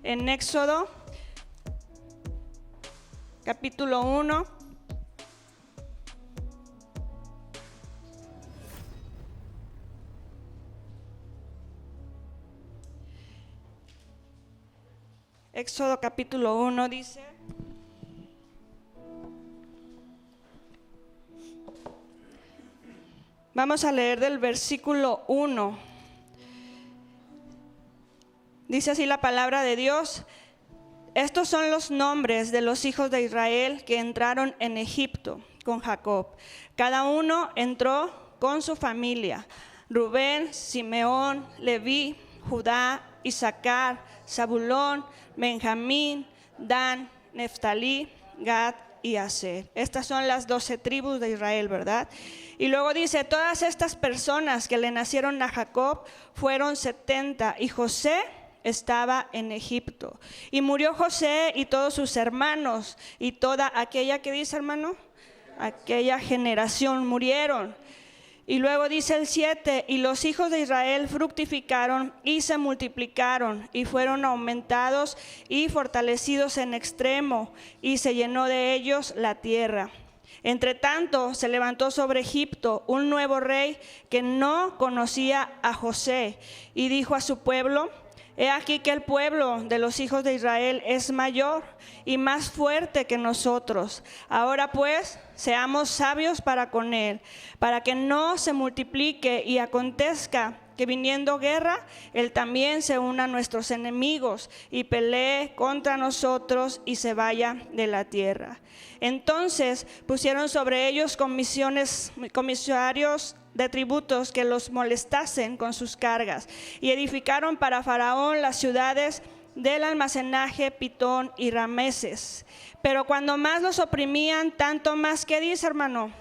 En Éxodo, capítulo 1. Éxodo capítulo 1 dice: vamos a leer del versículo 1. Dice así la palabra de Dios: estos son los nombres de los hijos de Israel que entraron en Egipto con Jacob. Cada uno entró con su familia: Rubén, Simeón, Leví, Judá, Isaacar, Zabulón, Benjamín, Dan, Neftalí, Gad y Aser. Estas son las 12 tribus de Israel, ¿verdad? Y luego dice: todas estas personas que le nacieron a Jacob fueron 70, y José estaba en Egipto. Y murió José y todos sus hermanos, y toda aquella, ¿qué dice, hermano? Aquella generación murieron. Y luego dice el 7: y los hijos de Israel fructificaron y se multiplicaron y fueron aumentados y fortalecidos en extremo, y se llenó de ellos la tierra. Entre tanto se levantó sobre Egipto un nuevo rey que no conocía a José, y dijo a su pueblo: he aquí que el pueblo de los hijos de Israel es mayor y más fuerte que nosotros. Ahora pues, seamos sabios para con él, para que no se multiplique y acontezca que viniendo guerra, él también se una a nuestros enemigos y pelee contra nosotros y se vaya de la tierra. Entonces pusieron sobre ellos comisarios de tributos que los molestasen con sus cargas, y edificaron para Faraón las ciudades del almacenaje Pitón y Rameses. Pero cuando más los oprimían, tanto más, ¿qué dice, hermano?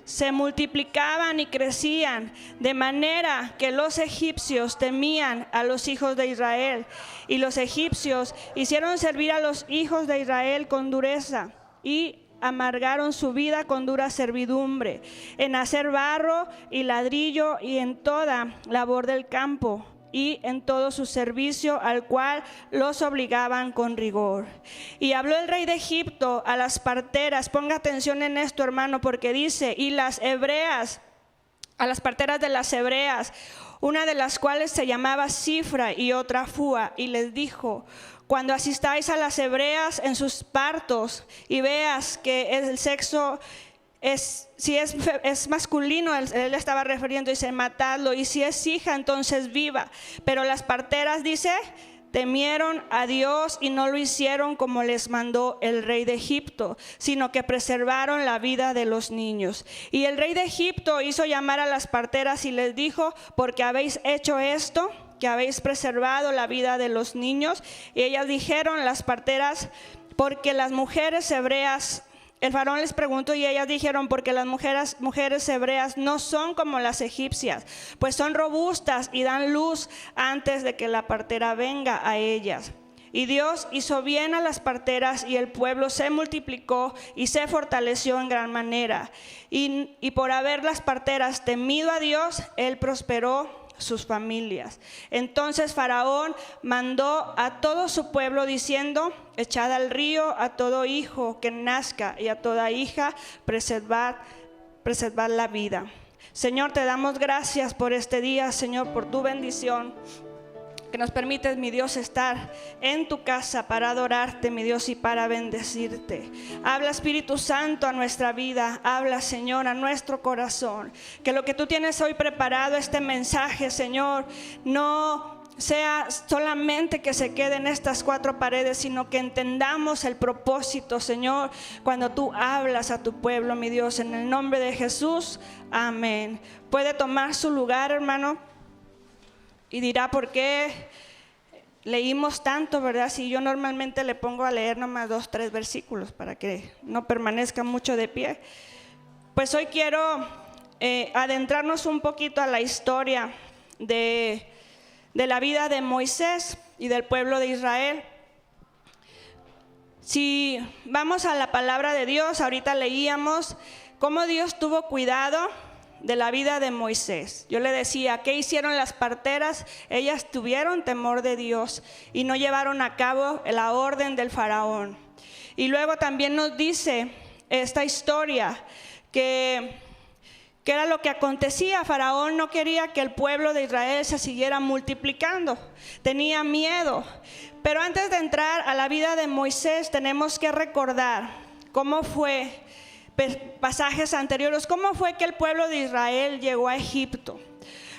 Se multiplicaban y crecían, de manera que los egipcios temían a los hijos de Israel, y los egipcios hicieron servir a los hijos de Israel con dureza, y amargaron su vida con dura servidumbre, en hacer barro y ladrillo, y en toda labor del campo, y en todo su servicio, al cual los obligaban con rigor. Y habló el rey de Egipto a las parteras. Ponga atención en esto, hermano, porque dice: y las hebreas, a las parteras de las hebreas, una de las cuales se llamaba Cifra y otra Fua, y les dijo: cuando asistáis a las hebreas en sus partos y veas que el sexo si es masculino, él estaba refiriendo, dice: matadlo, y si es hija, entonces viva. Pero las parteras, dice, temieron a Dios y no lo hicieron como les mandó el rey de Egipto, sino que preservaron la vida de los niños. Y el rey de Egipto hizo llamar a las parteras y les dijo: porque habéis hecho esto, que habéis preservado la vida de los niños. Y ellas dijeron, las parteras: porque las mujeres hebreas. El faraón les preguntó y ellas dijeron: porque las mujeres hebreas no son como las egipcias, pues son robustas y dan luz antes de que la partera venga a ellas. Y Dios hizo bien a las parteras, y el pueblo se multiplicó y se fortaleció en gran manera. Y por haber las parteras temido a Dios, él prosperó sus familias. Entonces Faraón mandó a todo su pueblo diciendo: echad al río a todo hijo que nazca, y a toda hija preservad la vida. Señor, te damos gracias por este día, Señor, por tu bendición, que nos permites, mi Dios, estar en tu casa para adorarte, mi Dios, y para bendecirte. Habla, Espíritu Santo, a nuestra vida. Habla, Señor, a nuestro corazón. Que lo que tú tienes hoy preparado, este mensaje, Señor, no sea solamente que se quede en estas 4 paredes, sino que entendamos el propósito, Señor, cuando tú hablas a tu pueblo, mi Dios. En el nombre de Jesús, amén. Puede tomar su lugar, hermano. Y dirá: ¿por qué leímos tanto, verdad? Si yo normalmente le pongo a leer nomás 2, 3 versículos para que no permanezca mucho de pie. Pues hoy quiero adentrarnos un poquito a la historia de la vida de Moisés y del pueblo de Israel. Si vamos a la palabra de Dios, ahorita leíamos cómo Dios tuvo cuidado de la vida de Moisés. Yo le decía, ¿qué hicieron las parteras? Ellas tuvieron temor de Dios y no llevaron a cabo la orden del faraón. Y luego también nos dice esta historia que era lo que acontecía. Faraón no quería que el pueblo de Israel se siguiera multiplicando, tenía miedo. Pero antes de entrar a la vida de Moisés, tenemos que recordar cómo fue, pasajes anteriores, cómo fue que el pueblo de Israel llegó a Egipto.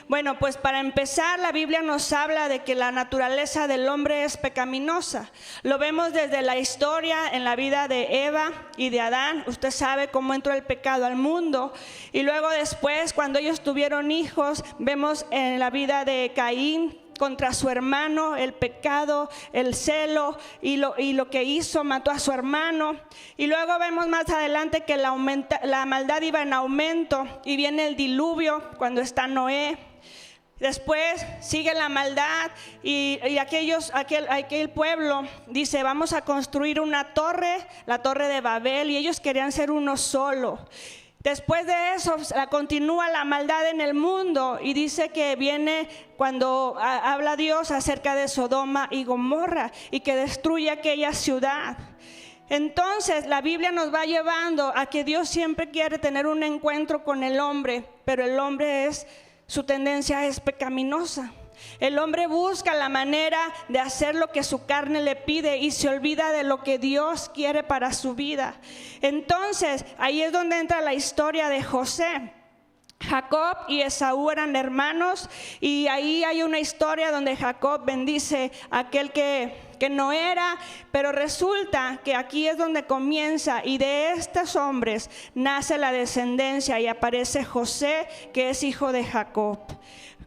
Bueno, pues para empezar, la Biblia nos habla de que la naturaleza del hombre es pecaminosa. Lo vemos desde la historia en la vida de Eva y de Adán. Usted sabe cómo entró el pecado al mundo. Y luego después, cuando ellos tuvieron hijos, vemos en la vida de Caín contra su hermano, el pecado, el celo y lo que hizo, mató a su hermano. Y luego vemos más adelante que la maldad iba en aumento y viene el diluvio cuando está Noé. Después sigue la maldad y aquel pueblo dice, vamos a construir una torre, la torre de Babel, y ellos querían ser uno solo. Después de eso continúa la maldad en el mundo y dice que viene cuando habla Dios acerca de Sodoma y Gomorra y que destruye aquella ciudad. Entonces la Biblia nos va llevando a que Dios siempre quiere tener un encuentro con el hombre, pero el hombre su tendencia es pecaminosa. El hombre busca la manera de hacer lo que su carne le pide y se olvida de lo que Dios quiere para su vida. Entonces, ahí es donde entra la historia de José. Jacob y Esaú eran hermanos y ahí hay una historia donde Jacob bendice a aquel que no era, pero resulta que aquí es donde comienza y de estos hombres nace la descendencia y aparece José, que es hijo de Jacob.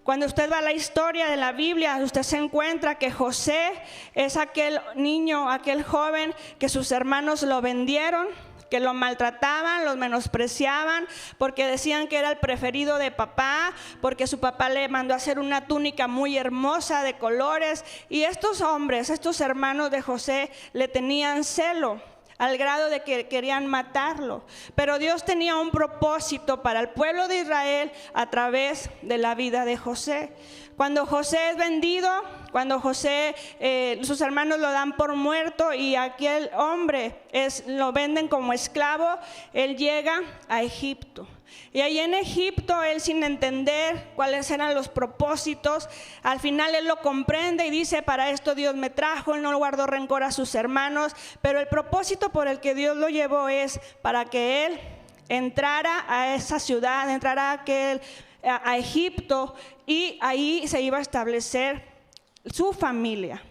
Cuando usted va a la historia de la Biblia, usted se encuentra que José es aquel niño, aquel joven que sus hermanos lo vendieron, que lo maltrataban, los menospreciaban, porque decían que era el preferido de papá, porque su papá le mandó a hacer una túnica muy hermosa de colores. Y estos hombres, estos hermanos de José, le tenían celo, al grado de que querían matarlo. Pero Dios tenía un propósito para el pueblo de Israel a través de la vida de José. Cuando José es vendido, cuando José, sus hermanos lo dan por muerto y aquel hombre lo venden como esclavo, él llega a Egipto. Y ahí en Egipto, él sin entender cuáles eran los propósitos, al final él lo comprende y dice, para esto Dios me trajo, él no guardó rencor a sus hermanos, pero el propósito por el que Dios lo llevó es para que él entrara a esa ciudad, entrara a Egipto, y ahí se iba a establecer su familia.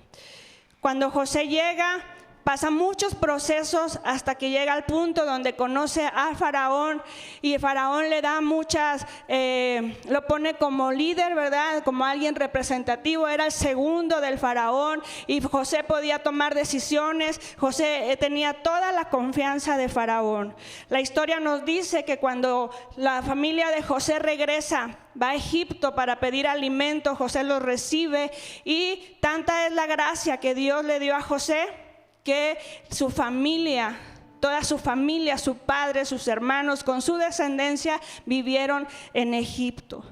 Cuando José llega, pasa muchos procesos hasta que llega al punto donde conoce a Faraón y Faraón le da lo pone como líder, ¿verdad? Como alguien representativo, era el segundo del Faraón y José podía tomar decisiones. José tenía toda la confianza de Faraón. La historia nos dice que cuando la familia de José regresa, va a Egipto para pedir alimento, José los recibe y tanta es la gracia que Dios le dio a José que su familia, toda su familia, su padre, sus hermanos, con su descendencia vivieron en Egipto.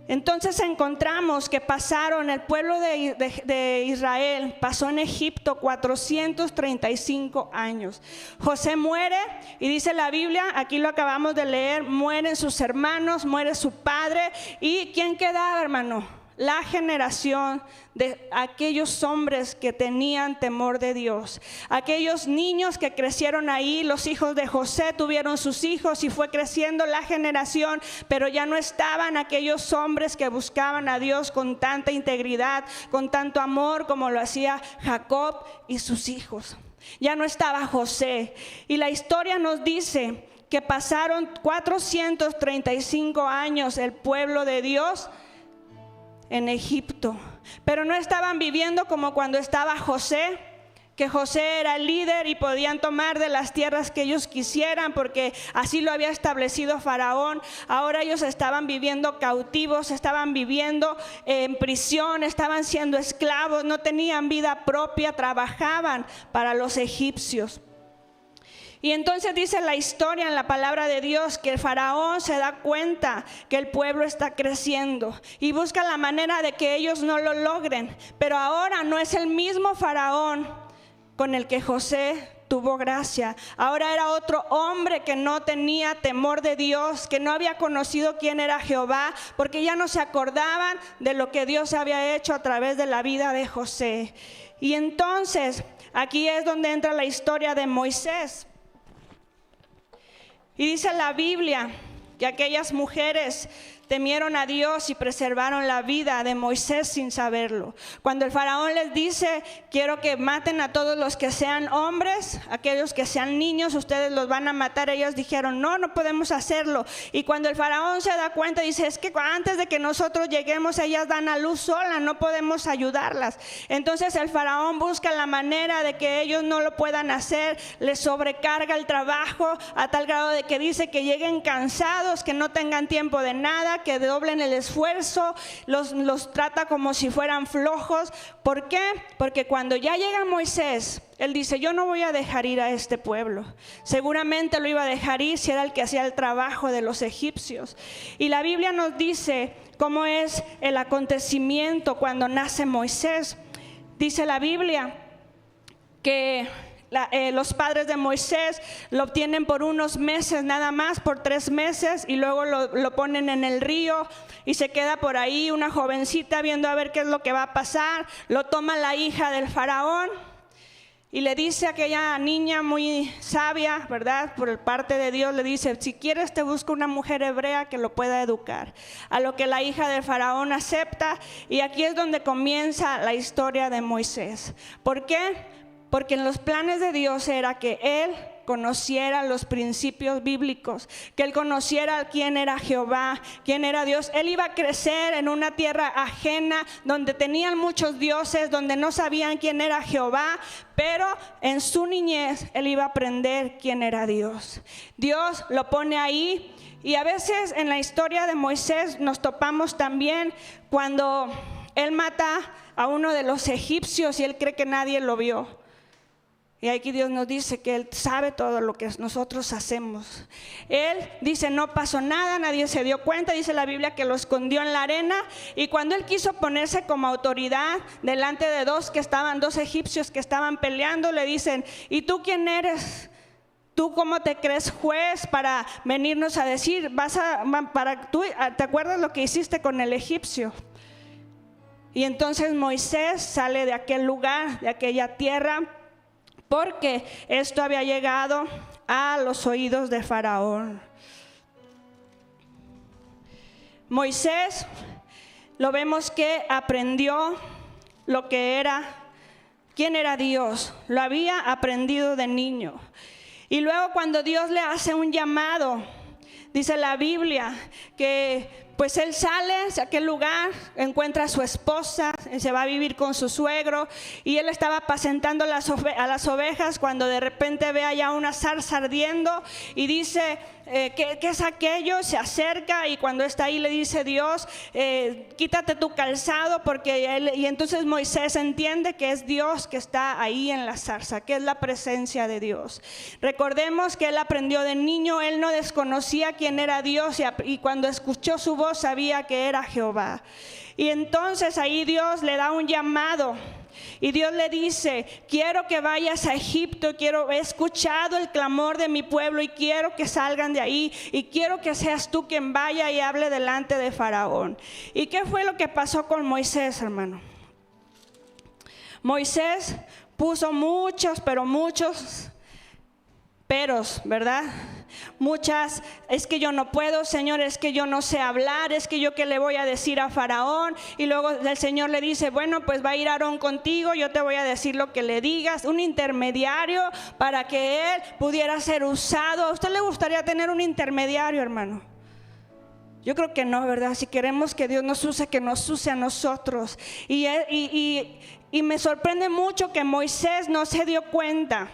Entonces encontramos que el pueblo de Israel pasó en Egipto 435 años. José muere y dice la Biblia, aquí lo acabamos de leer, mueren sus hermanos, muere su padre. ¿Y quién quedaba, hermano? La generación de aquellos hombres que tenían temor de Dios, aquellos niños que crecieron ahí, los hijos de José tuvieron sus hijos y fue creciendo la generación, pero ya no estaban aquellos hombres que buscaban a Dios con tanta integridad, con tanto amor como lo hacía Jacob y sus hijos. Ya no estaba José y la historia nos dice que pasaron 435 años el pueblo de Dios en Egipto, pero no estaban viviendo como cuando estaba José, que José era el líder y podían tomar de las tierras que ellos quisieran porque así lo había establecido Faraón. Ahora ellos estaban viviendo cautivos, estaban viviendo en prisión, estaban siendo esclavos, no tenían vida propia, trabajaban para los egipcios. Y entonces dice la historia en la palabra de Dios que el faraón se da cuenta que el pueblo está creciendo y busca la manera de que ellos no lo logren. Pero ahora no es el mismo faraón con el que José tuvo gracia. Ahora era otro hombre que no tenía temor de Dios, que no había conocido quién era Jehová, porque ya no se acordaban de lo que Dios había hecho a través de la vida de José. Y entonces aquí es donde entra la historia de Moisés. Y dice la Biblia que aquellas mujeres temieron a Dios y preservaron la vida de Moisés sin saberlo. Cuando el faraón les dice, quiero que maten a todos los que sean hombres, aquellos que sean niños, ustedes los van a matar, ellos dijeron, no podemos hacerlo. Y cuando el faraón se da cuenta, dice, es que antes de que nosotros lleguemos, ellas dan a luz sola, no podemos ayudarlas. Entonces el faraón busca la manera de que ellos no lo puedan hacer, les sobrecarga el trabajo a tal grado de que dice que lleguen cansados, que no tengan tiempo de nada, que doblen el esfuerzo, los trata como si fueran flojos. ¿Por qué? Porque cuando ya llega Moisés, él dice, yo no voy a dejar ir a este pueblo. Seguramente lo iba a dejar ir si era el que hacía el trabajo de los egipcios. Y la Biblia nos dice cómo es el acontecimiento cuando nace Moisés. Dice la Biblia que los padres de Moisés lo obtienen por unos meses nada más, por 3 meses, y luego lo ponen en el río y se queda por ahí una jovencita viendo a ver qué es lo que va a pasar. Lo toma la hija del faraón y le dice a aquella niña muy sabia, ¿verdad? Por parte de Dios le dice, si quieres te busco una mujer hebrea que lo pueda educar. A lo que la hija del faraón acepta, y aquí es donde comienza la historia de Moisés. ¿Por qué? Porque en los planes de Dios era que él conociera los principios bíblicos, que él conociera quién era Jehová, quién era Dios. Él iba a crecer en una tierra ajena, donde tenían muchos dioses, donde no sabían quién era Jehová, pero en su niñez él iba a aprender quién era Dios. Dios lo pone ahí, y a veces en la historia de Moisés nos topamos también cuando él mata a uno de los egipcios y él cree que nadie lo vio. Y aquí Dios nos dice que Él sabe todo lo que nosotros hacemos. Él dice, no pasó nada, nadie se dio cuenta. Dice la Biblia que lo escondió en la arena. Y cuando Él quiso ponerse como autoridad delante de dos egipcios que estaban peleando, le dicen, ¿y tú quién eres? ¿Tú cómo te crees juez para venirnos a decir, ¿te acuerdas lo que hiciste con el egipcio? Y entonces Moisés sale de aquel lugar, de aquella tierra, porque esto había llegado a los oídos de Faraón. Moisés, lo vemos que aprendió lo que era, quién era Dios. Lo había aprendido de niño. Y luego cuando Dios le hace un llamado, dice la Biblia que pues él sale a aquel lugar, encuentra a su esposa, se va a vivir con su suegro, y él estaba apacentando a las ovejas cuando de repente ve allá una zarza ardiendo y dice, ¿qué es aquello? Se acerca, y cuando está ahí le dice Dios, quítate tu calzado, y entonces Moisés entiende que es Dios que está ahí en la zarza, que es la presencia de Dios. Recordemos que él aprendió de niño, él no desconocía quién era Dios, y cuando escuchó su voz sabía que era Jehová. Y entonces ahí Dios le da un llamado. Y Dios le dice, quiero que vayas a Egipto, he escuchado el clamor de mi pueblo y quiero que salgan de ahí, y quiero que seas tú quien vaya y hable delante de Faraón. ¿Y qué fue lo que pasó con Moisés, hermano? Moisés puso muchos peros, ¿verdad? Muchas, es que yo no puedo, Señor, es que yo no sé hablar, es que yo qué le voy a decir a Faraón. Y luego el Señor le dice, bueno, pues va a ir Aarón contigo, yo te voy a decir lo que le digas, un intermediario para que él pudiera ser usado. ¿A usted le gustaría tener un intermediario, hermano? Yo creo que no, ¿verdad? Si queremos que Dios nos use, que nos use a nosotros. Y me sorprende mucho que Moisés no se dio cuenta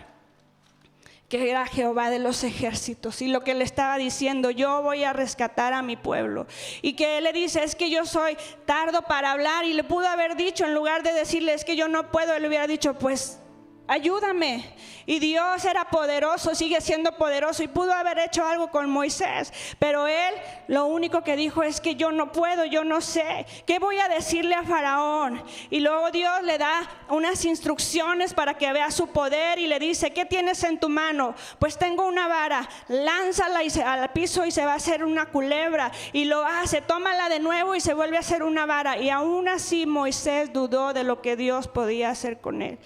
que era Jehová de los ejércitos, y lo que le estaba diciendo, yo voy a rescatar a mi pueblo. Y que él le dice, es que yo soy tardo para hablar, y le pudo haber dicho, en lugar de decirle, es que yo no puedo, él le hubiera dicho, pues ayúdame. Y Dios era poderoso, sigue siendo poderoso y pudo haber hecho algo con Moisés, pero él lo único que dijo es que yo no puedo, yo no sé, ¿qué voy a decirle a Faraón? Y luego Dios le da unas instrucciones para que vea su poder y le dice, ¿qué tienes en tu mano? Pues tengo una vara, lánzala al piso y se va a hacer una culebra, y lo hace, tómala de nuevo y se vuelve a hacer una vara, y aún así Moisés dudó de lo que Dios podía hacer con él.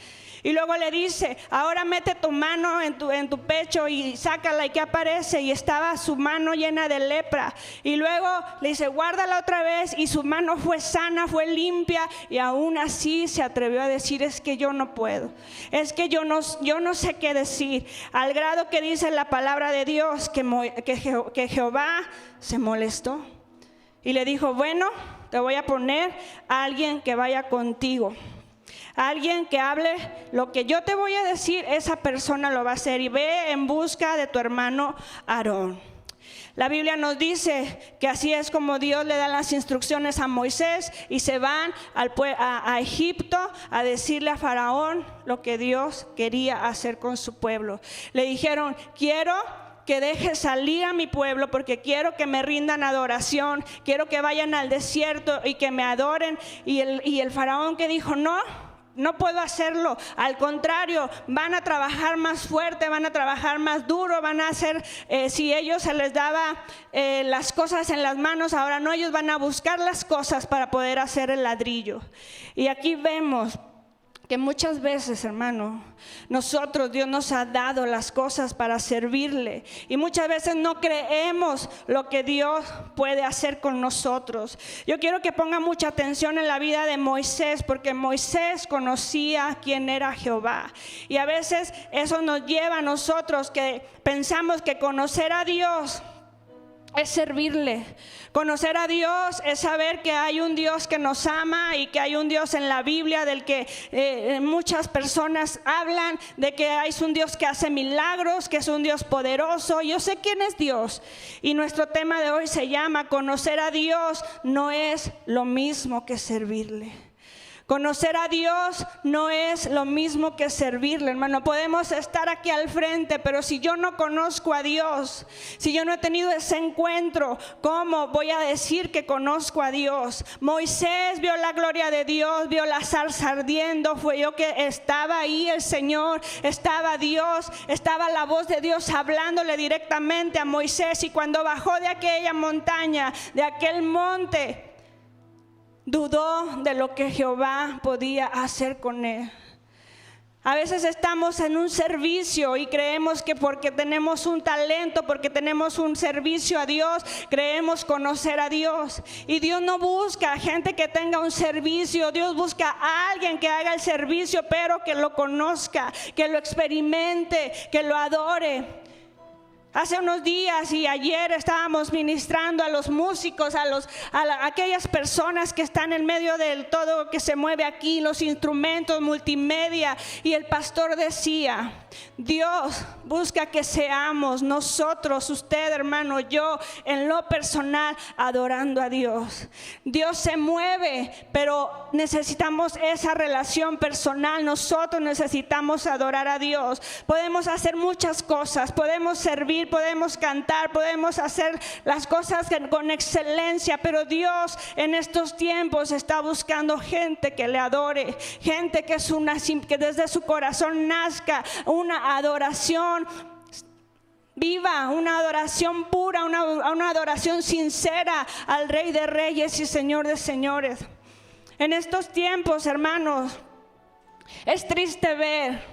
Y luego le dice, ahora mete tu mano en tu pecho y sácala, y que aparece, y estaba su mano llena de lepra. Y luego le dice, guárdala otra vez, y su mano fue sana, fue limpia, y aún así se atrevió a decir, es que yo no puedo, es que yo no sé qué decir, al grado que dice la palabra de Dios que Jehová se molestó y le dijo, bueno, te voy a poner a alguien que vaya contigo. Alguien que hable lo que yo te voy a decir, esa persona lo va a hacer, y ve en busca de tu hermano Aarón. La Biblia nos dice que así es como Dios le da las instrucciones a Moisés, y se van a Egipto a decirle a Faraón lo que Dios quería hacer con su pueblo. Le dijeron, quiero que deje salir a mi pueblo porque quiero que me rindan adoración, quiero que vayan al desierto y que me adoren. Y el faraón que dijo, no puedo hacerlo, al contrario, van a trabajar más fuerte, van a trabajar más duro, van a hacer, si ellos se les daba las cosas en las manos, ahora no, ellos van a buscar las cosas para poder hacer el ladrillo. Y aquí vemos que muchas veces, hermano, Dios nos ha dado las cosas para servirle, y muchas veces no creemos lo que Dios puede hacer con nosotros. Yo quiero que ponga mucha atención en la vida de Moisés, porque Moisés conocía quién era Jehová, y a veces eso nos lleva a nosotros que pensamos que conocer a Dios es servirle. Conocer a Dios es saber que hay un Dios que nos ama, y que hay un Dios en la Biblia del que muchas personas hablan, de que es un Dios que hace milagros, que es un Dios poderoso. Yo sé quién es Dios, y nuestro tema de hoy se llama conocer a Dios no es lo mismo que servirle. Conocer a Dios no es lo mismo que servirle, hermano. Podemos estar aquí al frente, pero si yo no conozco a Dios, si yo no he tenido ese encuentro, ¿cómo voy a decir que conozco a Dios? Moisés vio la gloria de Dios, vio la zarza ardiendo, fue yo que estaba ahí el Señor, estaba Dios, estaba la voz de Dios hablándole directamente a Moisés, y cuando bajó de aquella montaña, de aquel monte, dudó de lo que Jehová podía hacer con él. A veces estamos en un servicio y creemos que porque tenemos un talento, porque tenemos un servicio a Dios, creemos conocer a Dios. Y Dios no busca gente que tenga un servicio, Dios busca a alguien que haga el servicio, pero que lo conozca, que lo experimente, que lo adore. Hace unos días y ayer estábamos ministrando a los músicos, a aquellas personas que están en medio del todo que se mueve aquí, los instrumentos multimedia, y el pastor decía, Dios busca que seamos nosotros, usted hermano, yo en lo personal adorando a Dios. Dios se mueve, pero necesitamos esa relación personal. Nosotros necesitamos adorar a Dios. Podemos hacer muchas cosas, podemos servir, podemos cantar, podemos hacer las cosas con excelencia, pero Dios en estos tiempos está buscando gente que le adore, gente que desde su corazón nazca una adoración viva, una adoración pura, una adoración sincera al Rey de Reyes y Señor de Señores. En estos tiempos, hermanos, es triste ver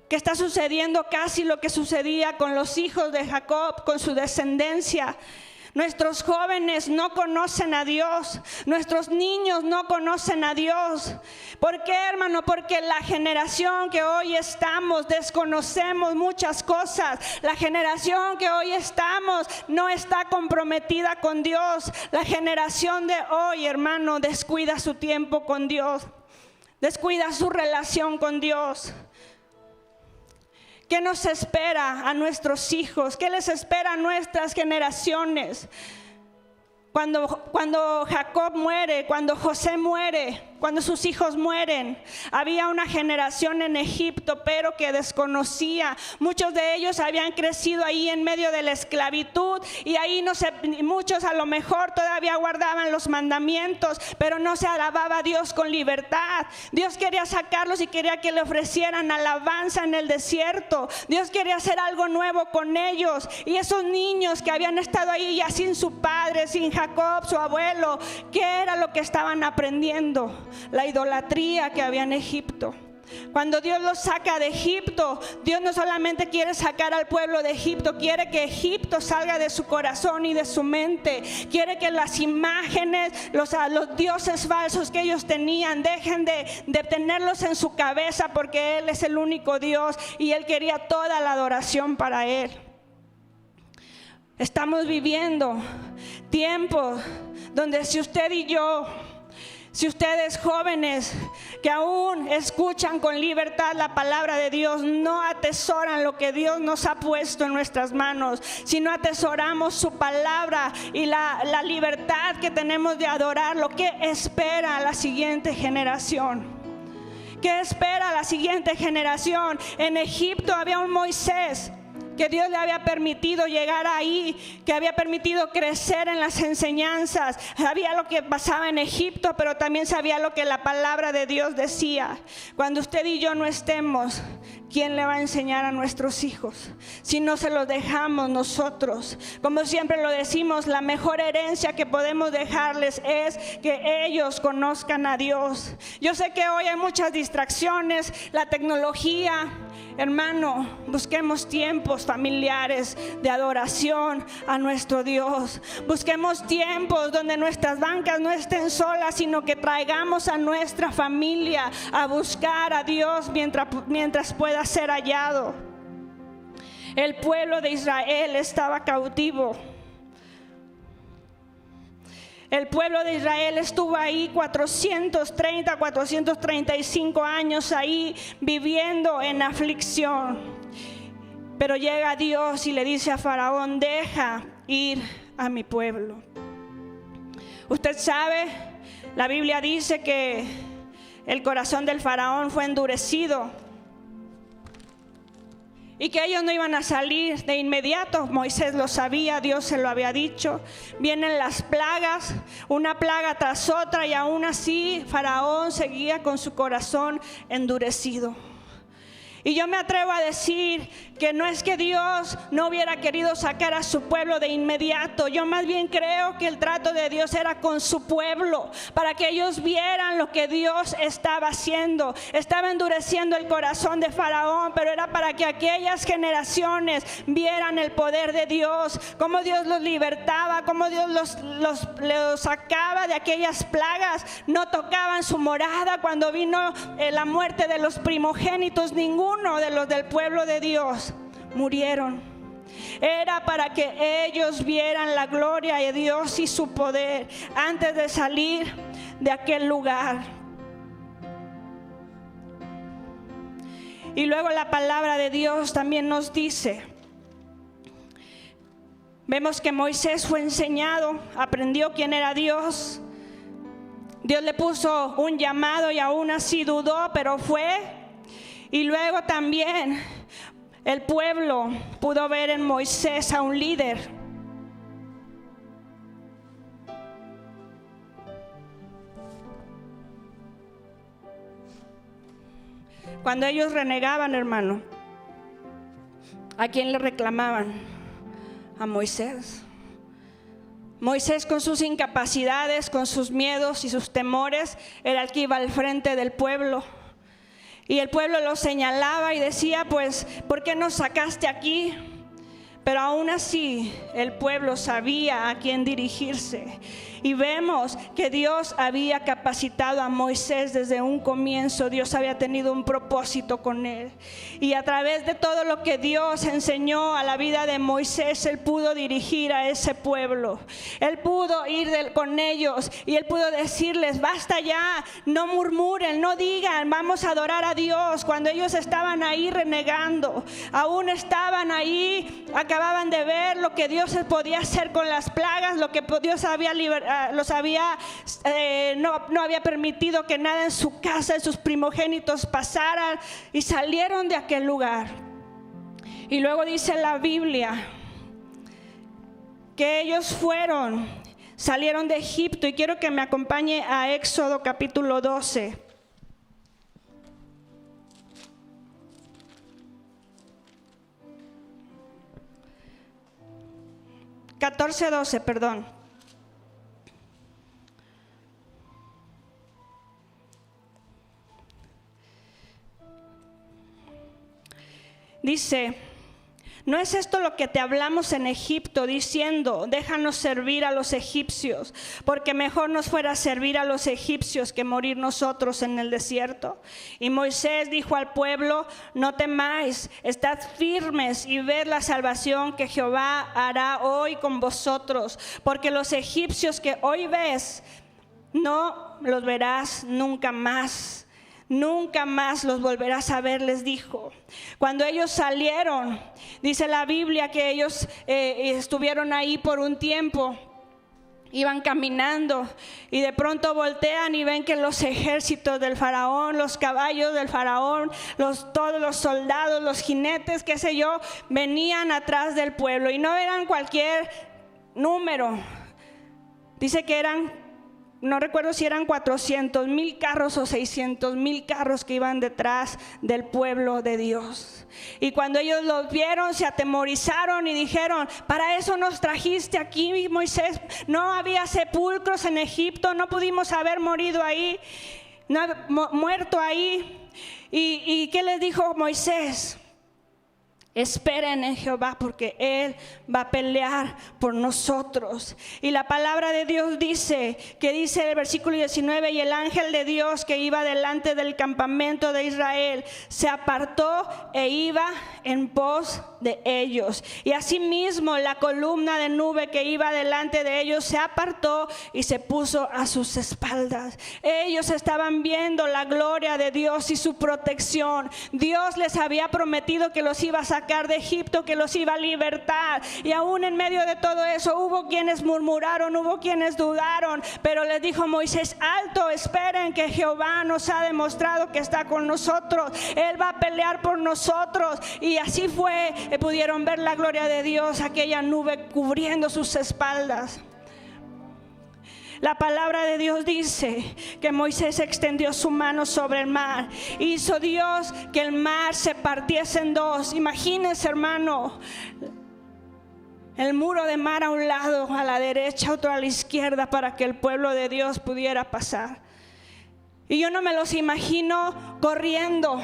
que está sucediendo casi lo que sucedía con los hijos de Jacob, con su descendencia. Nuestros jóvenes no conocen a Dios, nuestros niños no conocen a Dios. ¿Por qué, hermano? Porque la generación que hoy estamos desconocemos muchas cosas. La generación que hoy estamos no está comprometida con Dios. La generación de hoy, hermano, descuida su tiempo con Dios, descuida su relación con Dios. ¿Qué nos espera a nuestros hijos? ¿Qué les espera a nuestras generaciones? Cuando Jacob muere, cuando José muere, cuando sus hijos mueren. Había una generación en Egipto, pero que desconocía. Muchos de ellos habían crecido ahí en medio de la esclavitud, y ahí muchos a lo mejor todavía guardaban los mandamientos, pero no se alababa a Dios con libertad. Dios quería sacarlos y quería que le ofrecieran alabanza en el desierto. Dios quería hacer algo nuevo con ellos. Y esos niños que habían estado ahí ya sin su padre, sin Jacob, su abuelo, ¿qué era lo que estaban aprendiendo? La idolatría que había en Egipto. Cuando Dios los saca de Egipto, Dios no solamente quiere sacar al pueblo de Egipto, quiere que Egipto salga de su corazón y de su mente. Quiere que las imágenes, los dioses falsos que ellos tenían, dejen de tenerlos en su cabeza, porque Él es el único Dios y Él quería toda la adoración para Él. Estamos viviendo tiempos donde si usted y yo, si ustedes jóvenes que aún escuchan con libertad la palabra de Dios, no atesoran lo que Dios nos ha puesto en nuestras manos, si no atesoramos su palabra y la libertad que tenemos de adorarlo, ¿qué espera la siguiente generación? ¿Qué espera la siguiente generación? En Egipto había un Moisés que Dios le había permitido llegar ahí, que había permitido crecer en las enseñanzas. Sabía lo que pasaba en Egipto, pero también sabía lo que la palabra de Dios decía. Cuando usted y yo no estemos, ¿quién le va a enseñar a nuestros hijos? Si no se los dejamos nosotros. Como siempre lo decimos, la mejor herencia que podemos dejarles es que ellos conozcan a Dios. Yo sé que hoy hay muchas distracciones, la tecnología. Hermano, busquemos tiempos familiares de adoración a nuestro Dios. Busquemos tiempos donde nuestras bancas no estén solas, sino que traigamos a nuestra familia a buscar a Dios mientras pueda ser hallado. El pueblo de Israel estaba cautivo. El pueblo de Israel estuvo ahí 435 años ahí viviendo en aflicción. Pero llega Dios y le dice a Faraón: deja ir a mi pueblo. Usted sabe, la Biblia dice que el corazón del Faraón fue endurecido y que ellos no iban a salir de inmediato. Moisés lo sabía, Dios se lo había dicho. Vienen las plagas, una plaga tras otra, y aún así Faraón seguía con su corazón endurecido. Y yo me atrevo a decir que no es que Dios no hubiera querido sacar a su pueblo de inmediato. Yo más bien creo que el trato de Dios era con su pueblo, para que ellos vieran lo que Dios estaba haciendo. Estaba endureciendo el corazón de Faraón, pero era para que aquellas generaciones vieran el poder de Dios, cómo Dios los libertaba, cómo Dios los sacaba de aquellas plagas. No tocaban su morada. Cuando vino la muerte de los primogénitos, ninguno de los del pueblo de Dios murieron. Era para que ellos vieran la gloria de Dios y su poder antes de salir de aquel lugar. Y luego la palabra de Dios también nos dice, vemos que Moisés fue enseñado, aprendió quién era Dios. Dios le puso un llamado y aún así dudó, pero fue. Y luego también el pueblo pudo ver en Moisés a un líder. Cuando ellos renegaban, hermano, ¿a quién le reclamaban? A Moisés. Moisés, con sus incapacidades, con sus miedos y sus temores, era el que iba al frente del pueblo. Y el pueblo lo señalaba y decía, pues, ¿por qué nos sacaste aquí? Pero aún así el pueblo sabía a quién dirigirse. Y vemos que Dios había capacitado a Moisés desde un comienzo. Dios había tenido un propósito con él. Y a través de todo lo que Dios enseñó a la vida de Moisés, él pudo dirigir a ese pueblo. Él pudo ir con ellos y él pudo decirles, basta ya, no murmuren, no digan, vamos a adorar a Dios. Cuando ellos estaban ahí renegando, aún estaban ahí, acababan de ver lo que Dios podía hacer con las plagas, lo que Dios había no había permitido que nada en su casa, en sus primogénitos pasaran, y salieron de aquel lugar. Y luego dice la Biblia que ellos salieron de Egipto, y quiero que me acompañe a Éxodo capítulo 12. 14:12, perdón. Dice: ¿no es esto lo que te hablamos en Egipto, diciendo, déjanos servir a los egipcios, porque mejor nos fuera servir a los egipcios que morir nosotros en el desierto? Y Moisés dijo al pueblo: no temáis, estad firmes y ved la salvación que Jehová hará hoy con vosotros, porque los egipcios que hoy ves, no los verás nunca más. Nunca más los volverás a ver, les dijo. Cuando ellos salieron, dice la Biblia que ellos estuvieron ahí por un tiempo. Iban caminando y de pronto voltean y ven que los ejércitos del faraón, los caballos del faraón, todos los soldados, los jinetes, qué sé yo, venían atrás del pueblo. Y no eran cualquier número. Dice que no recuerdo si eran 400,000 carros o 600,000 carros que iban detrás del pueblo de Dios. Y cuando ellos los vieron, se atemorizaron y dijeron: ¿para eso nos trajiste aquí, Moisés? No había sepulcros en Egipto, no pudimos haber muerto ahí. ¿Y qué les dijo Moisés? Esperen en Jehová, porque Él va a pelear por nosotros. Y la palabra de Dios dice el versículo 19: y el ángel de Dios que iba delante del campamento de Israel se apartó e iba en pos de ellos. Y asimismo la columna de nube que iba delante de ellos se apartó y se puso a sus espaldas. Ellos estaban viendo la gloria de Dios y su protección. Dios les había prometido que los iba a sacar de Egipto, que los iba a libertar, y aún en medio de todo eso hubo quienes murmuraron, hubo quienes dudaron, pero les dijo Moisés: alto, esperen que Jehová nos ha demostrado que está con nosotros, Él va a pelear por nosotros. Y así fue, pudieron ver la gloria de Dios, aquella nube cubriendo sus espaldas. La palabra de Dios dice que Moisés extendió su mano sobre el mar. Hizo Dios que el mar se partiese en dos. Imagínense, hermano, el muro de mar a un lado, a la derecha, otro a la izquierda, para que el pueblo de Dios pudiera pasar. Y yo no me los imagino corriendo,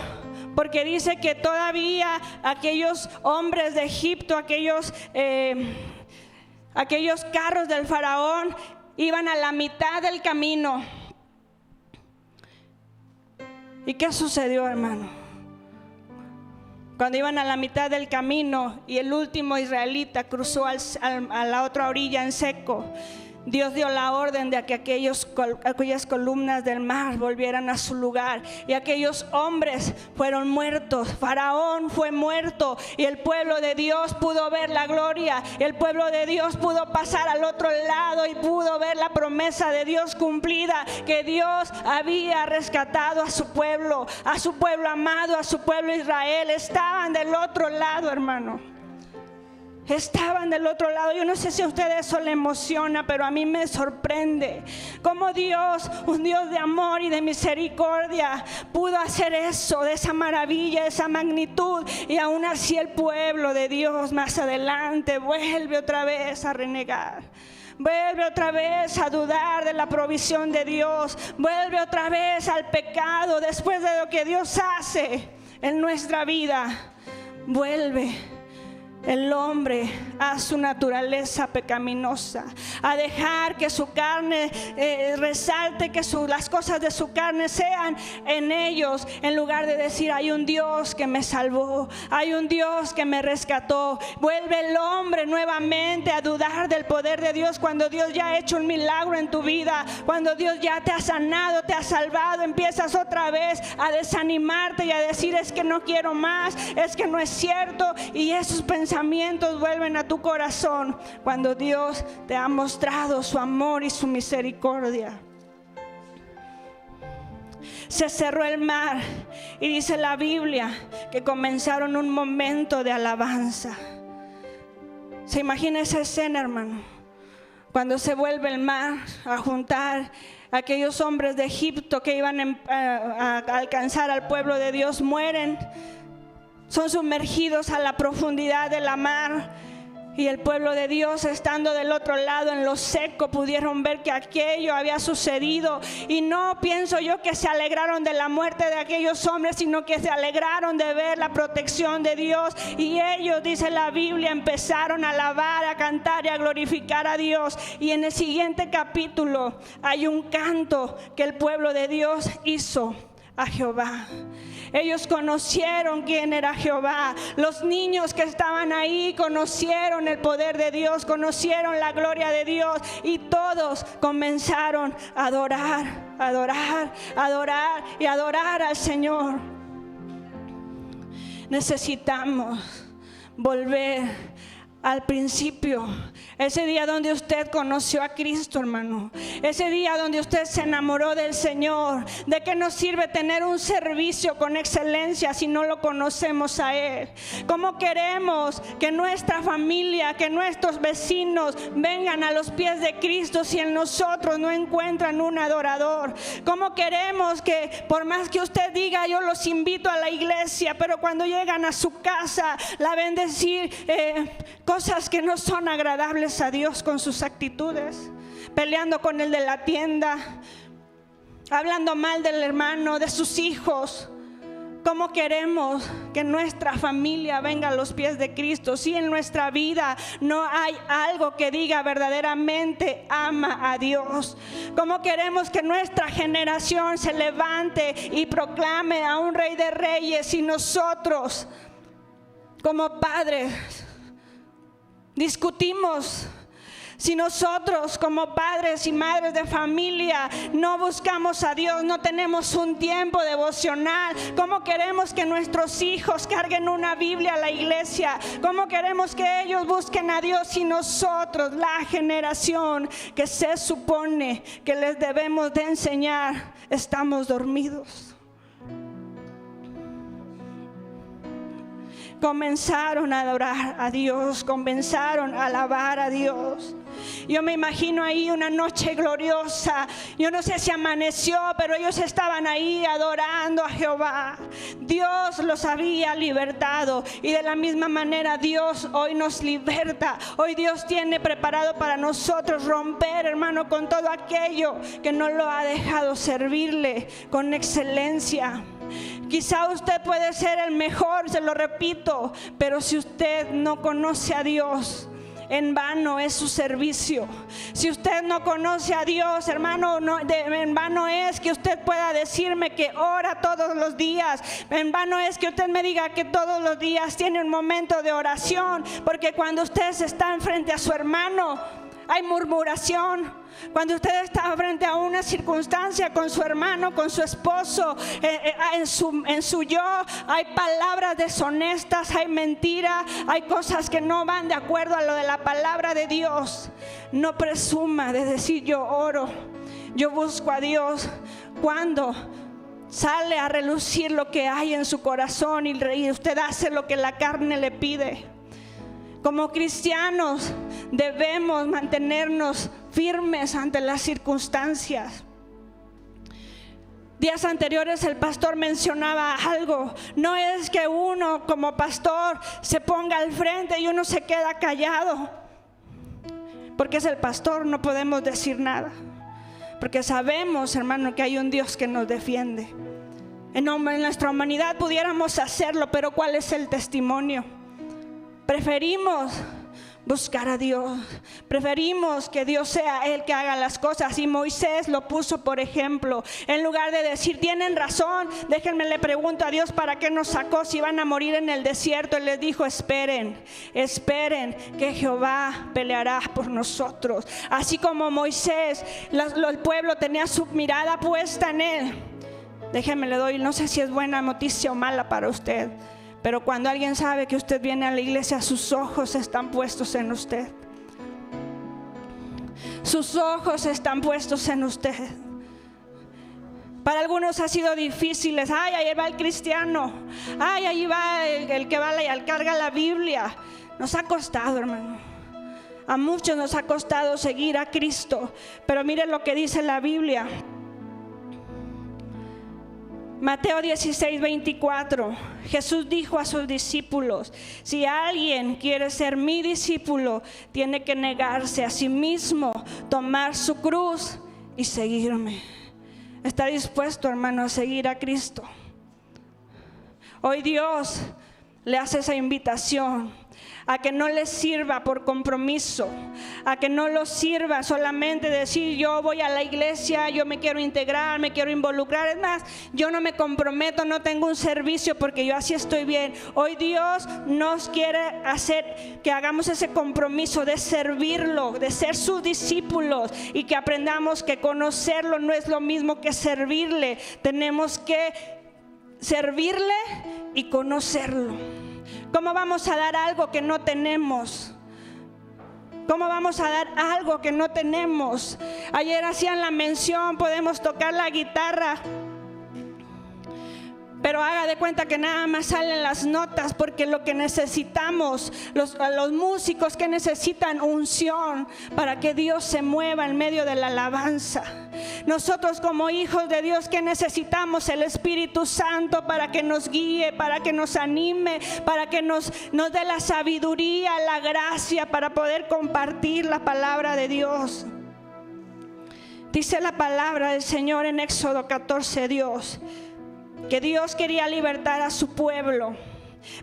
porque dice que todavía aquellos hombres de Egipto, aquellos carros del faraón, iban a la mitad del camino. ¿Y qué sucedió, hermano? Cuando iban a la mitad del camino y el último israelita cruzó a la otra orilla en seco, Dios dio la orden de que aquellas columnas del mar volvieran a su lugar, y aquellos hombres fueron muertos. Faraón fue muerto y el pueblo de Dios pudo ver la gloria. El pueblo de Dios pudo pasar al otro lado y pudo ver la promesa de Dios cumplida, que Dios había rescatado a su pueblo amado, a su pueblo Israel. Estaban del otro lado, hermano. Estaban del otro lado. Yo no sé si a usted eso le emociona, pero a mí me sorprende cómo Dios, un Dios de amor y de misericordia, pudo hacer eso, de esa maravilla, de esa magnitud. Y aún así el pueblo de Dios más adelante vuelve otra vez a renegar. Vuelve otra vez a dudar de la provisión de Dios. Vuelve otra vez al pecado. Después de lo que Dios hace en nuestra vida, vuelve el hombre a su naturaleza pecaminosa, a dejar que su carne resalte, que las cosas de su carne sean en ellos, en lugar de decir: hay un Dios que me salvó, hay un Dios que me rescató. Vuelve el hombre nuevamente a dudar del poder de Dios cuando Dios ya ha hecho un milagro en tu vida, cuando Dios ya te ha sanado, te ha salvado. Empiezas otra vez a desanimarte y a decir: es que no quiero más, es que no es cierto. Y esos pensamientos pensamientos vuelven a tu corazón cuando Dios te ha mostrado su amor y su misericordia. Se cerró el mar y dice la Biblia que comenzaron un momento de alabanza. ¿Se imagina esa escena, hermano? Cuando se vuelve el mar a juntar a aquellos hombres de Egipto que iban a alcanzar al pueblo de Dios, mueren, son sumergidos a la profundidad de la mar. Y el pueblo de Dios, estando del otro lado en lo seco, pudieron ver que aquello había sucedido. Y no pienso yo que se alegraron de la muerte de aquellos hombres, sino que se alegraron de ver la protección de Dios. Y ellos, dice la Biblia, empezaron a alabar, a cantar y a glorificar a Dios. Y en el siguiente capítulo hay un canto que el pueblo de Dios hizo a Jehová. Ellos conocieron quién era Jehová. Los niños que estaban ahí conocieron el poder de Dios, conocieron la gloria de Dios, y todos comenzaron a adorar, adorar, adorar y adorar al Señor. Necesitamos volver al principio, ese día donde usted conoció a Cristo, hermano, ese día donde usted se enamoró del Señor. ¿De qué nos sirve tener un servicio con excelencia si no lo conocemos a Él? ¿Cómo queremos que nuestra familia, que nuestros vecinos vengan a los pies de Cristo si en nosotros no encuentran un adorador? ¿Cómo queremos que, por más que usted diga yo los invito a la iglesia, pero cuando llegan a su casa la ven decir cosas que no son agradables a Dios con sus actitudes, peleando con el de la tienda, hablando mal del hermano, de sus hijos? ¿Cómo queremos que nuestra familia venga a los pies de Cristo si en nuestra vida no hay algo que diga verdaderamente ama a Dios? ¿Cómo queremos que nuestra generación se levante y proclame a un Rey de Reyes si nosotros como padres discutimos? Si nosotros como padres y madres de familia no buscamos a Dios, no tenemos un tiempo devocional, ¿cómo queremos que nuestros hijos carguen una Biblia a la iglesia? ¿Cómo queremos que ellos busquen a Dios si nosotros, la generación que se supone que les debemos de enseñar, estamos dormidos? Comenzaron a adorar a Dios, comenzaron a alabar a Dios. Yo me imagino ahí una noche gloriosa. Yo no sé si amaneció, pero ellos estaban ahí adorando a Jehová. Dios los había libertado, y de la misma manera Dios hoy nos liberta. Hoy Dios tiene preparado para nosotros romper, hermano, con todo aquello que no lo ha dejado servirle con excelencia. Quizá usted puede ser el mejor, se lo repito, pero si usted no conoce a Dios, en vano es su servicio. Si usted no conoce a Dios, hermano, en vano es que usted pueda decirme que ora todos los días. En vano es que usted me diga que todos los días tiene un momento de oración, porque cuando usted está frente a su hermano hay murmuración. Cuando usted está frente a una circunstancia con su hermano, con su esposo, en su yo, hay palabras deshonestas, hay mentiras, hay cosas que no van de acuerdo a lo de la palabra de Dios. No presuma de decir yo oro, yo busco a Dios, cuando sale a relucir lo que hay en su corazón y usted hace lo que la carne le pide. Como cristianos debemos mantenernos firmes ante las circunstancias. Días anteriores el pastor mencionaba algo. No es que uno como pastor se ponga al frente y uno se queda callado. Porque es el pastor, no podemos decir nada. Porque sabemos, hermano, que hay un Dios que nos defiende. En nuestra humanidad pudiéramos hacerlo, pero ¿cuál es el testimonio? Preferimos buscar a Dios, preferimos que Dios sea el que haga las cosas, y Moisés lo puso por ejemplo. En lugar de decir tienen razón, déjenme le pregunto a Dios para qué nos sacó si van a morir en el desierto. Él les dijo esperen, esperen que Jehová peleará por nosotros. Así como Moisés, el pueblo tenía su mirada puesta en él. Déjenme le doy, no sé si es buena noticia o mala para usted, Pero cuando alguien sabe que usted viene a la iglesia, sus ojos están puestos en usted. Sus ojos están puestos en usted. Para algunos ha sido difícil. Ay, ahí va el cristiano. Ay, ahí va el que va carga la Biblia. Nos ha costado, hermano. A muchos nos ha costado seguir a Cristo. Pero miren lo que dice la Biblia. Mateo 16:24. Jesús dijo a sus discípulos: si alguien quiere ser mi discípulo, tiene que negarse a sí mismo, tomar su cruz y seguirme. ¿Está dispuesto, hermano, a seguir a Cristo? Hoy Dios le hace esa invitación a que no le sirva por compromiso, a que no lo sirva solamente decir: yo voy a la iglesia, yo me quiero integrar, me quiero involucrar. Es más, yo no me comprometo, no tengo un servicio porque yo así estoy bien. Hoy Dios nos quiere hacer que hagamos ese compromiso de servirlo, de ser sus discípulos, y que aprendamos que conocerlo no es lo mismo que servirle. Tenemos que servirle y conocerlo. ¿Cómo vamos a dar algo que no tenemos? ¿Cómo vamos a dar algo que no tenemos? Ayer hacían la mención, podemos tocar la guitarra, pero haga de cuenta que nada más salen las notas, porque lo que necesitamos, los músicos que necesitan unción para que Dios se mueva en medio de la alabanza. Nosotros como hijos de Dios, que necesitamos el Espíritu Santo para que nos guíe, para que nos anime, para que nos dé la sabiduría, la gracia para poder compartir la palabra de Dios. Dice la palabra del Señor en Éxodo 14, que Dios quería libertar a su pueblo,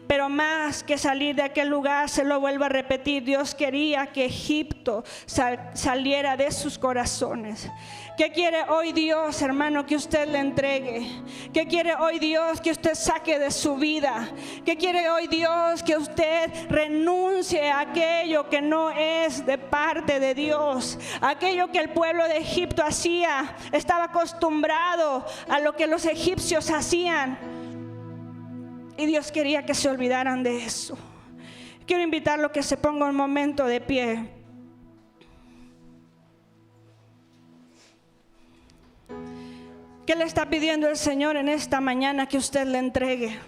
pero más que salir de aquel lugar, se lo vuelvo a repetir, Dios quería que Egipto saliera de sus corazones. ¿Qué quiere hoy Dios, hermano, que usted le entregue? ¿Qué quiere hoy Dios que usted saque de su vida? ¿Qué quiere hoy Dios que usted renuncie a aquello que no es de parte de Dios? Aquello que el pueblo de Egipto hacía, estaba acostumbrado a lo que los egipcios hacían, y Dios quería que se olvidaran de eso. Quiero invitarlo a que se ponga un momento de pie. ¿Qué le está pidiendo el Señor en esta mañana que usted le entregue?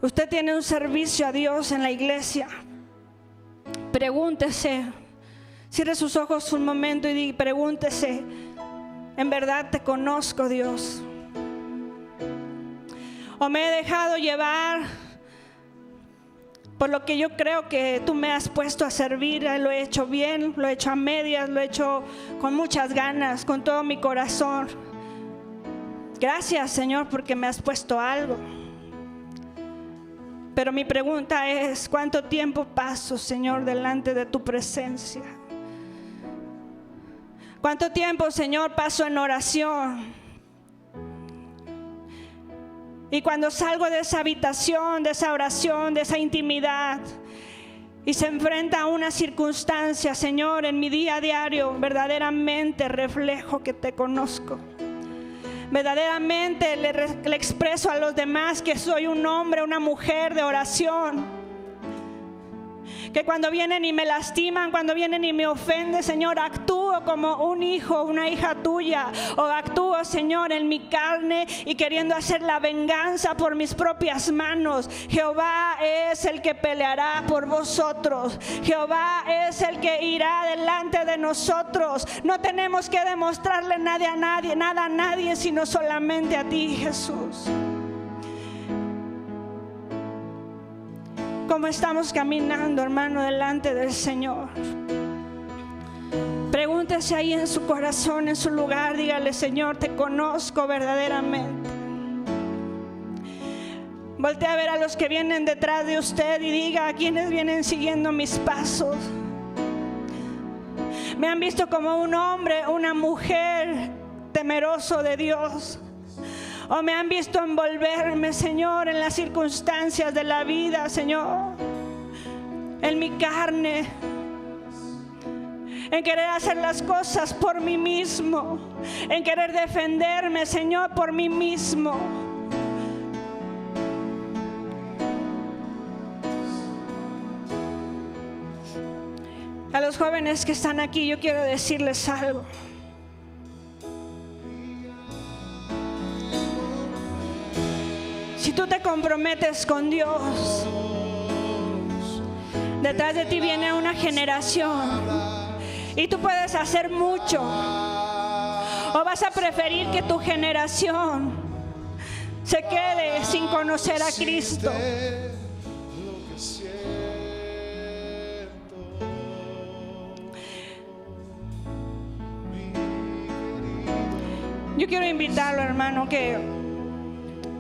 Usted tiene un servicio a Dios en la iglesia. Pregúntese, cierre sus ojos un momento y pregúntese: ¿en verdad te conozco, Dios? ¿O me he dejado llevar por lo que yo creo que tú me has puesto a servir? Lo he hecho bien, lo he hecho a medias, lo he hecho con muchas ganas, con todo mi corazón. Gracias, Señor, porque me has puesto algo. Pero mi pregunta es: ¿cuánto tiempo paso, Señor, delante de tu presencia? ¿Cuánto tiempo, Señor, paso en oración? Y cuando salgo de esa habitación, de esa oración, de esa intimidad, y se enfrenta a una circunstancia, Señor, en mi día a diario, verdaderamente reflejo que te conozco. Verdaderamente le expreso a los demás que soy un hombre, una mujer de oración. Que cuando vienen y me lastiman, cuando vienen y me ofenden, Señor, actúo como un hijo, una hija tuya. O actúo, Señor, en mi carne y queriendo hacer la venganza por mis propias manos. Jehová es el que peleará por vosotros. Jehová es el que irá delante de nosotros. No tenemos que demostrarle nada a nadie, sino solamente a ti, Jesús. ¿Cómo estamos caminando, hermano, delante del Señor? Pregúntese ahí en su corazón, en su lugar. Dígale: Señor, te conozco verdaderamente. Voltee a ver a los que vienen detrás de usted y diga: ¿a quiénes vienen siguiendo mis pasos? Me han visto como un hombre, una mujer temeroso de Dios. O me han visto envolverme, Señor, en las circunstancias de la vida, Señor, en mi carne, en querer hacer las cosas por mí mismo, en querer defenderme, Señor, por mí mismo. los jóvenes que están aquí, yo quiero decirles algo. Si tú te comprometes con Dios, detrás de ti viene una generación y tú puedes hacer mucho. ¿O vas a preferir que tu generación se quede sin conocer a Cristo? Yo quiero invitarlo, hermano, que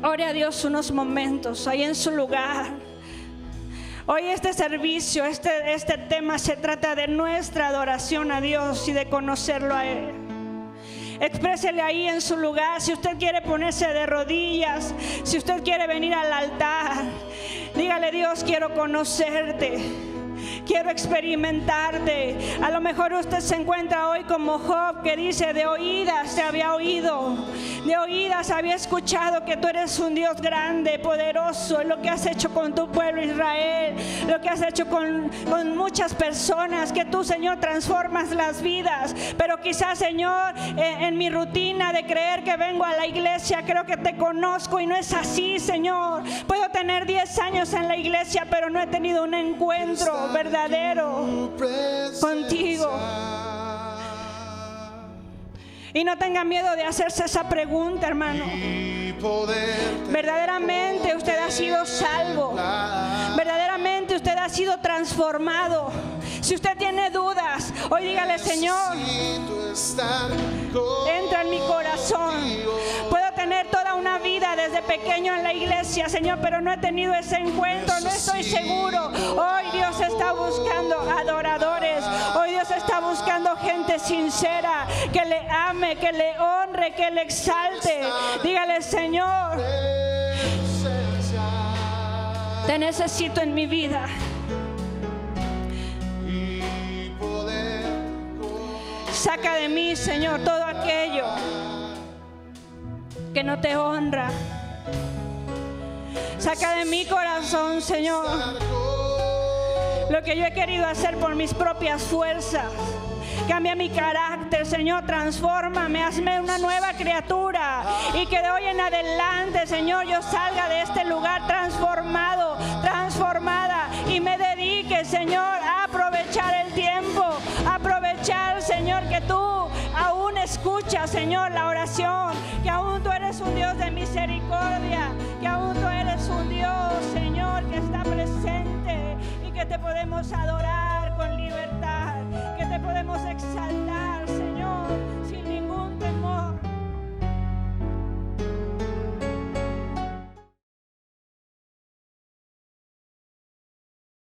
ore a Dios unos momentos ahí en su lugar. Hoy este servicio, este tema se trata de nuestra adoración a Dios y de conocerlo a Él. Exprésele ahí en su lugar. Si usted quiere ponerse de rodillas, si usted quiere venir al altar, dígale: Dios, quiero conocerte, quiero experimentarte. A lo mejor usted se encuentra hoy como Job, que dice: de oídas te había oído, de oídas había escuchado que tú eres un Dios grande, poderoso, lo que has hecho con tu pueblo Israel, lo que has hecho con muchas personas, que tú, Señor, transformas las vidas. Pero quizás, Señor, en mi rutina de creer que vengo a la iglesia, creo que te conozco y no es así, Señor. Puedo tener 10 años en la iglesia, pero no he tenido un encuentro verdadero contigo. Y no tenga miedo de hacerse esa pregunta, hermano. Verdaderamente usted ha sido salvo. Verdaderamente usted ha sido transformado. Si usted tiene dudas, hoy dígale: Señor, entra en mi corazón. Puedo tener toda una vida desde pequeño en la iglesia, Señor, pero no he tenido ese encuentro, no estoy seguro. Hoy Dios está buscando adoradores. Hoy Dios está buscando gente sincera, que le ame, que le honre, que le exalte. Dígale: Señor, te necesito en mi vida. Saca de mí, Señor, todo aquello que no te honra. Saca de mi corazón, Señor, lo que yo he querido hacer por mis propias fuerzas. Cambia mi carácter, Señor, transfórmame, hazme una nueva criatura. Y que de hoy en adelante, Señor, yo salga de este lugar transformado, transformada, y me dedique, Señor, a aprovechar el tiempo, a aprovechar, Señor, que tú aún escuchas, Señor, la oración, que aún tú eres un Dios de misericordia, que aún tú eres un Dios, Señor, que está presente y que te podemos adorar.